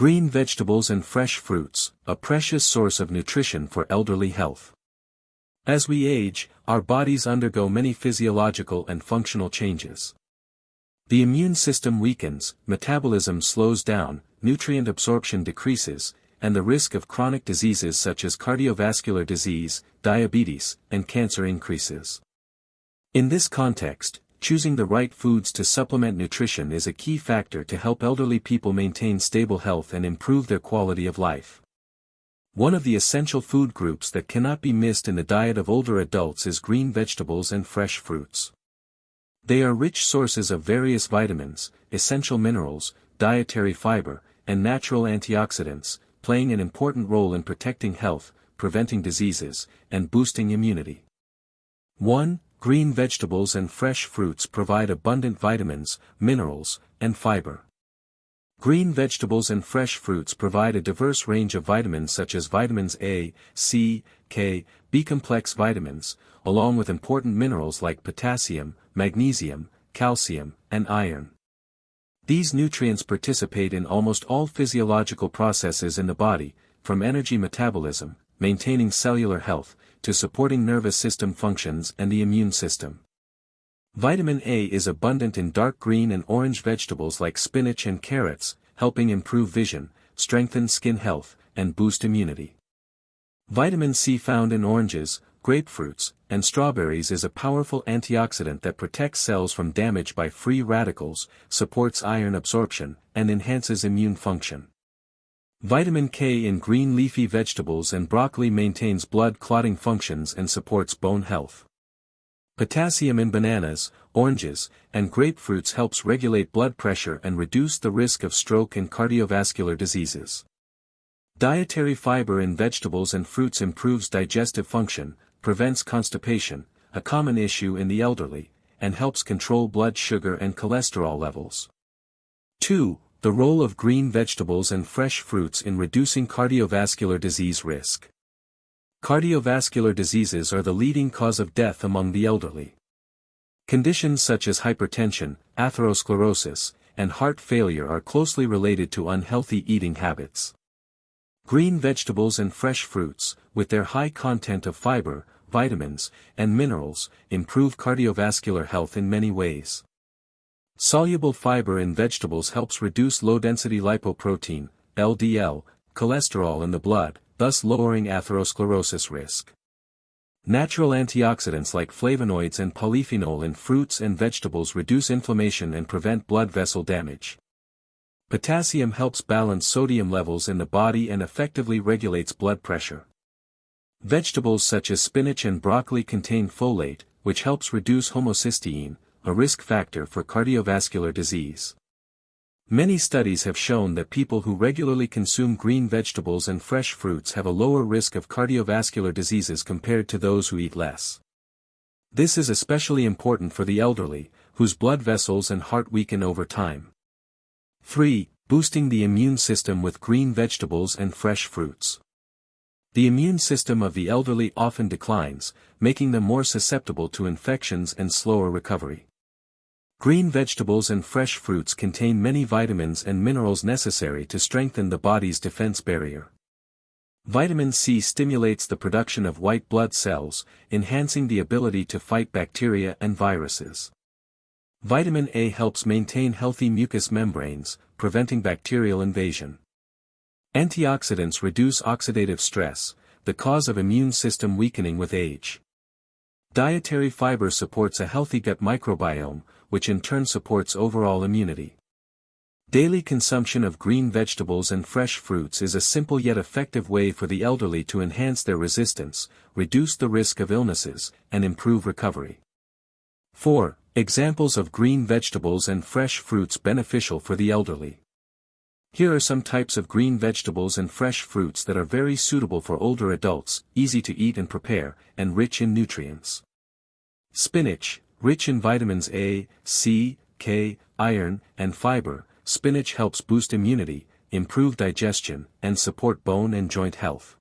Green vegetables and fresh fruits, a precious source of nutrition for elderly health. As we age, our bodies undergo many physiological and functional changes. The immune system weakens, metabolism slows down, nutrient absorption decreases, and the risk of chronic diseases such as cardiovascular disease, diabetes, and cancer increases. In this context, choosing the right foods to supplement nutrition is a key factor to help elderly people maintain stable health and improve their quality of life. One of the essential food groups that cannot be missed in the diet of older adults is green vegetables and fresh fruits. They are rich sources of various vitamins, essential minerals, dietary fiber, and natural antioxidants, playing an important role in protecting health, preventing diseases, and boosting immunity. 1. Green vegetables and fresh fruits provide abundant vitamins, minerals, and fiber. Green vegetables and fresh fruits provide a diverse range of vitamins such as vitamins A, C, K, B-complex vitamins, along with important minerals like potassium, magnesium, calcium, and iron. These nutrients participate in almost all physiological processes in the body, from energy metabolism, maintaining cellular health, to supporting nervous system functions and the immune system. Vitamin A is abundant in dark green and orange vegetables like spinach and carrots, helping improve vision, strengthen skin health, and boost immunity. Vitamin C found in oranges, grapefruits, and strawberries is a powerful antioxidant that protects cells from damage by free radicals, supports iron absorption, and enhances immune function. Vitamin K in green leafy vegetables and broccoli maintains blood clotting functions and supports bone health. Potassium in bananas, oranges, and grapefruits helps regulate blood pressure and reduce the risk of stroke and cardiovascular diseases. Dietary fiber in vegetables and fruits improves digestive function, prevents constipation, a common issue in the elderly, and helps control blood sugar and cholesterol levels. 2. The role of green vegetables and fresh fruits in reducing cardiovascular disease risk. Cardiovascular diseases are the leading cause of death among the elderly. Conditions such as hypertension, atherosclerosis, and heart failure are closely related to unhealthy eating habits. Green vegetables and fresh fruits, with their high content of fiber, vitamins, and minerals, improve cardiovascular health in many ways. Soluble fiber in vegetables helps reduce low-density lipoprotein, LDL, cholesterol in the blood, thus lowering atherosclerosis risk. Natural antioxidants like flavonoids and polyphenol in fruits and vegetables reduce inflammation and prevent blood vessel damage. Potassium helps balance sodium levels in the body and effectively regulates blood pressure. Vegetables such as spinach and broccoli contain folate, which helps reduce homocysteine, a risk factor for cardiovascular disease. Many studies have shown that people who regularly consume green vegetables and fresh fruits have a lower risk of cardiovascular diseases compared to those who eat less. This is especially important for the elderly, whose blood vessels and heart weaken over time. 3. Boosting the immune system with green vegetables and fresh fruits. The immune system of the elderly often declines, making them more susceptible to infections and slower recovery. Green vegetables and fresh fruits contain many vitamins and minerals necessary to strengthen the body's defense barrier. Vitamin C stimulates the production of white blood cells, enhancing the ability to fight bacteria and viruses. Vitamin A helps maintain healthy mucous membranes, preventing bacterial invasion. Antioxidants reduce oxidative stress, the cause of immune system weakening with age. Dietary fiber supports a healthy gut microbiome, which in turn supports overall immunity. Daily consumption of green vegetables and fresh fruits is a simple yet effective way for the elderly to enhance their resistance, reduce the risk of illnesses, and improve recovery. 4. Examples of green vegetables and fresh fruits beneficial for the elderly. Here are some types of green vegetables and fresh fruits that are very suitable for older adults, easy to eat and prepare, and rich in nutrients. Spinach, rich in vitamins A, C, K, iron, and fiber. Spinach helps boost immunity, improve digestion, and support bone and joint health.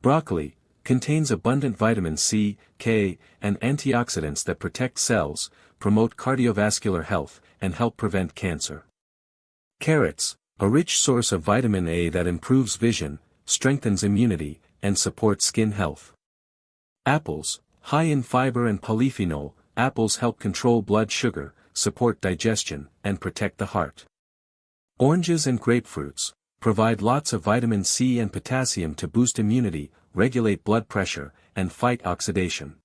Broccoli contains abundant vitamin C, K, and antioxidants that protect cells, promote cardiovascular health, and help prevent cancer. Carrots, a rich source of vitamin A that improves vision, strengthens immunity, and supports skin health. Apples, high in fiber and polyphenol, apples help control blood sugar, support digestion, and protect the heart. Oranges and grapefruits provide lots of vitamin C and potassium to boost immunity, regulate blood pressure, and fight oxidation.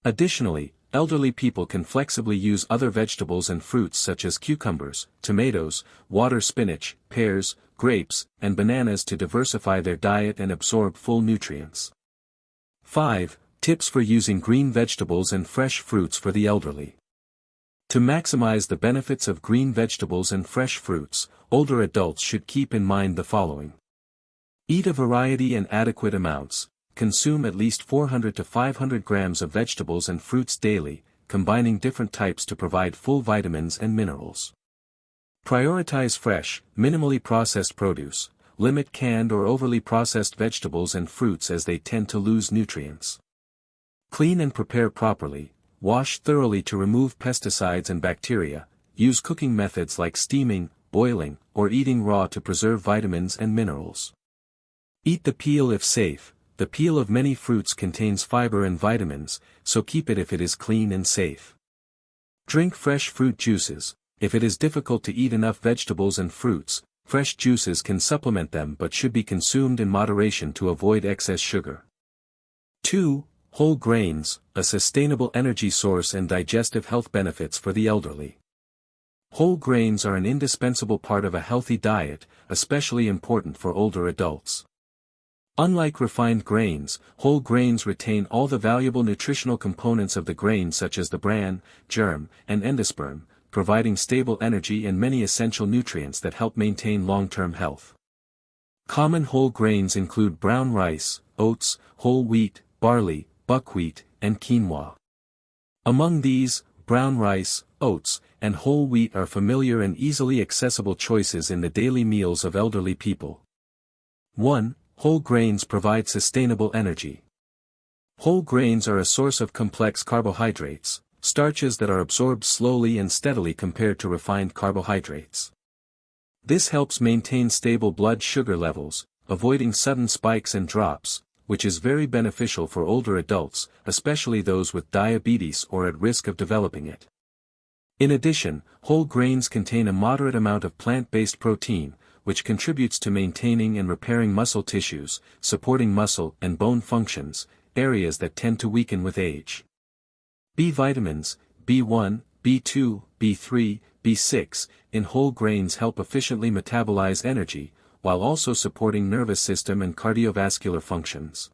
Additionally, elderly people can flexibly use other vegetables and fruits such as cucumbers, tomatoes, water spinach, pears, grapes, and bananas to diversify their diet and absorb full nutrients. 5. Tips for using green vegetables and fresh fruits for the elderly. To maximize the benefits of green vegetables and fresh fruits, older adults should keep in mind the following. Eat a variety and adequate amounts. Consume at least 400 to 500 grams of vegetables and fruits daily, combining different types to provide full vitamins and minerals. Prioritize fresh, minimally processed produce. Limit canned or overly processed vegetables and fruits as they tend to lose nutrients. Clean and prepare properly. Wash thoroughly to remove pesticides and bacteria. Use cooking methods like steaming, boiling, or eating raw to preserve vitamins and minerals. Eat the peel if safe. The peel of many fruits contains fiber and vitamins, so keep it if it is clean and safe. Drink fresh fruit juices. If it is difficult to eat enough vegetables and fruits, fresh juices can supplement them but should be consumed in moderation to avoid excess sugar. 2. Whole grains, a sustainable energy source and digestive health benefits for the elderly. Whole grains are an indispensable part of a healthy diet, especially important for older adults. Unlike refined grains, whole grains retain all the valuable nutritional components of the grain such as the bran, germ, and endosperm, providing stable energy and many essential nutrients that help maintain long-term health. Common whole grains include brown rice, oats, whole wheat, barley, buckwheat, and quinoa. Among these, brown rice, oats, and whole wheat are familiar and easily accessible choices in the daily meals of elderly people. 1. Whole grains provide sustainable energy. Whole grains are a source of complex carbohydrates, starches that are absorbed slowly and steadily compared to refined carbohydrates. This helps maintain stable blood sugar levels, avoiding sudden spikes and drops, which is very beneficial for older adults, especially those with diabetes or at risk of developing it. In addition, whole grains contain a moderate amount of plant-based protein, which contributes to maintaining and repairing muscle tissues, supporting muscle and bone functions, areas that tend to weaken with age. B vitamins, B1, B2, B3, B6, in whole grains help efficiently metabolize energy, while also supporting nervous system and cardiovascular functions.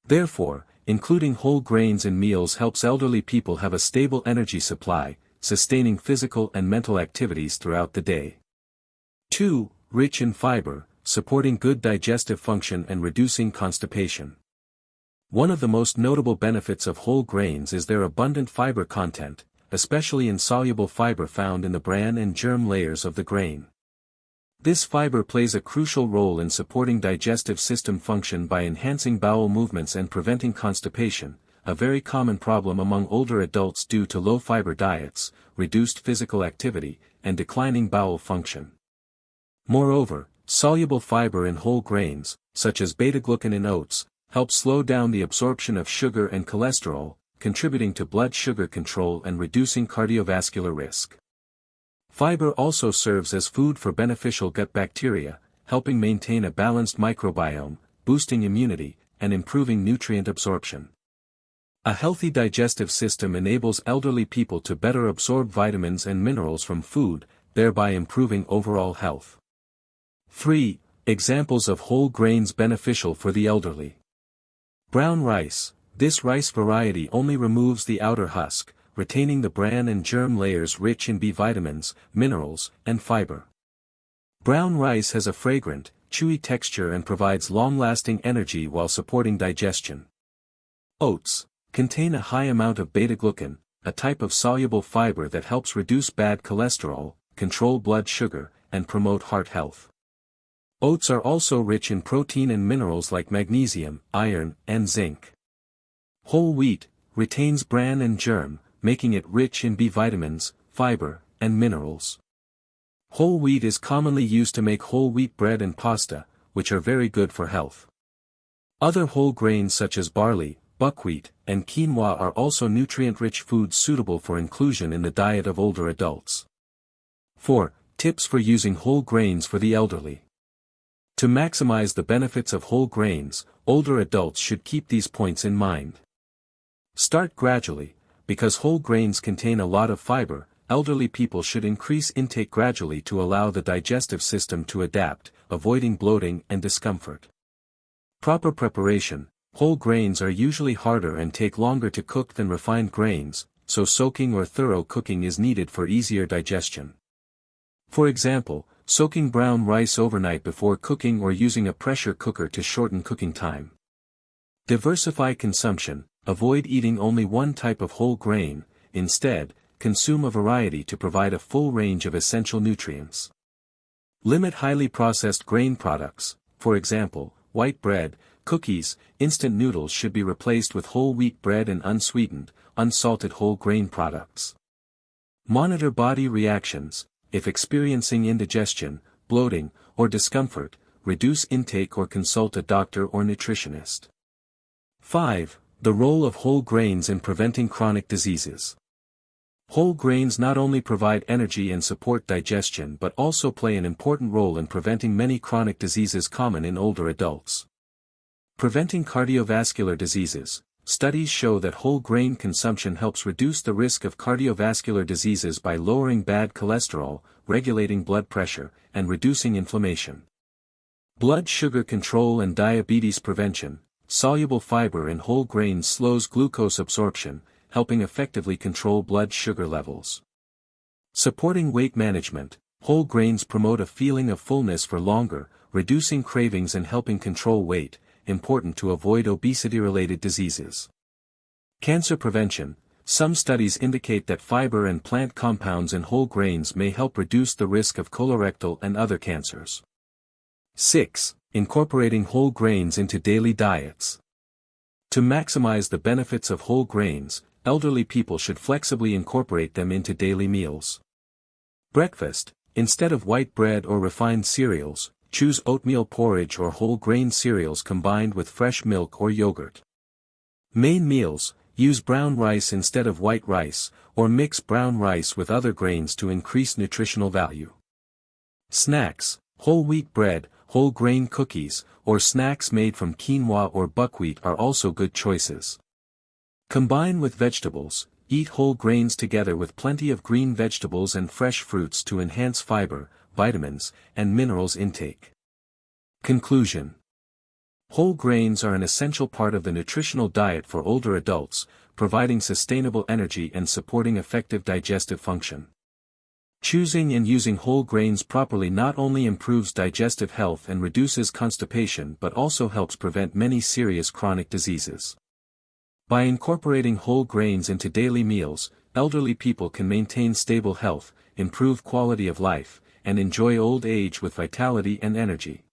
Therefore, including whole grains in meals helps elderly people have a stable energy supply, sustaining physical and mental activities throughout the day. 2. Rich in fiber, supporting good digestive function and reducing constipation. One of the most notable benefits of whole grains is their abundant fiber content, especially insoluble fiber found in the bran and germ layers of the grain. This fiber plays a crucial role in supporting digestive system function by enhancing bowel movements and preventing constipation, a very common problem among older adults due to low-fiber diets, reduced physical activity, and declining bowel function. Moreover, soluble fiber in whole grains, such as beta-glucan in oats, help slow down the absorption of sugar and cholesterol, contributing to blood sugar control and reducing cardiovascular risk. Fiber also serves as food for beneficial gut bacteria, helping maintain a balanced microbiome, boosting immunity, and improving nutrient absorption. A healthy digestive system enables elderly people to better absorb vitamins and minerals from food, thereby improving overall health. 3. Examples of whole grains beneficial for the elderly. Brown rice. This rice variety only removes the outer husk, retaining the bran and germ layers rich in B vitamins, minerals, and fiber. Brown rice has a fragrant, chewy texture and provides long-lasting energy while supporting digestion. Oats contain a high amount of beta-glucan, a type of soluble fiber that helps reduce bad cholesterol, control blood sugar, and promote heart health. Oats are also rich in protein and minerals like magnesium, iron, and zinc. Whole wheat retains bran and germ, making it rich in B vitamins, fiber, and minerals. Whole wheat is commonly used to make whole wheat bread and pasta, which are very good for health. Other whole grains such as barley, buckwheat, and quinoa are also nutrient-rich foods suitable for inclusion in the diet of older adults. 4. Tips for using whole grains for the elderly. To maximize the benefits of whole grains, older adults should keep these points in mind. Start gradually. Because whole grains contain a lot of fiber, elderly people should increase intake gradually to allow the digestive system to adapt, avoiding bloating and discomfort. Proper preparation. Whole grains are usually harder and take longer to cook than refined grains, so soaking or thorough cooking is needed for easier digestion. For example, soaking brown rice overnight before cooking or using a pressure cooker to shorten cooking time. Diversify consumption. Avoid eating only one type of whole grain, instead, consume a variety to provide a full range of essential nutrients. Limit highly processed grain products, for example, white bread, cookies, instant noodles should be replaced with whole wheat bread and unsweetened, unsalted whole grain products. Monitor body reactions. If experiencing indigestion, bloating, or discomfort, reduce intake or consult a doctor or nutritionist. 5. The role of whole grains in preventing chronic diseases. Whole grains not only provide energy and support digestion but also play an important role in preventing many chronic diseases common in older adults. Preventing cardiovascular diseases. Studies show that whole grain consumption helps reduce the risk of cardiovascular diseases by lowering bad cholesterol, regulating blood pressure, and reducing inflammation. Blood sugar control and diabetes prevention. Soluble fiber in whole grains slows glucose absorption, helping effectively control blood sugar levels. Supporting weight management. Whole grains promote a feeling of fullness for longer, reducing cravings and helping control weight, important to avoid obesity-related diseases. Cancer prevention. Some studies indicate that fiber and plant compounds in whole grains may help reduce the risk of colorectal and other cancers. 6. Incorporating whole grains into daily diets. To maximize the benefits of whole grains, elderly people should flexibly incorporate them into daily meals. Breakfast. Instead of white bread or refined cereals, choose oatmeal porridge or whole grain cereals combined with fresh milk or yogurt. Main meals. Use brown rice instead of white rice, or mix brown rice with other grains to increase nutritional value. Snacks. Whole wheat bread, whole grain cookies, or snacks made from quinoa or buckwheat are also good choices. Combine with vegetables. Eat whole grains together with plenty of green vegetables and fresh fruits to enhance fiber, vitamins, and minerals intake. Conclusion. Whole grains are an essential part of the nutritional diet for older adults, providing sustainable energy and supporting effective digestive function. Choosing and using whole grains properly not only improves digestive health and reduces constipation but also helps prevent many serious chronic diseases. By incorporating whole grains into daily meals, elderly people can maintain stable health, improve quality of life, and enjoy old age with vitality and energy.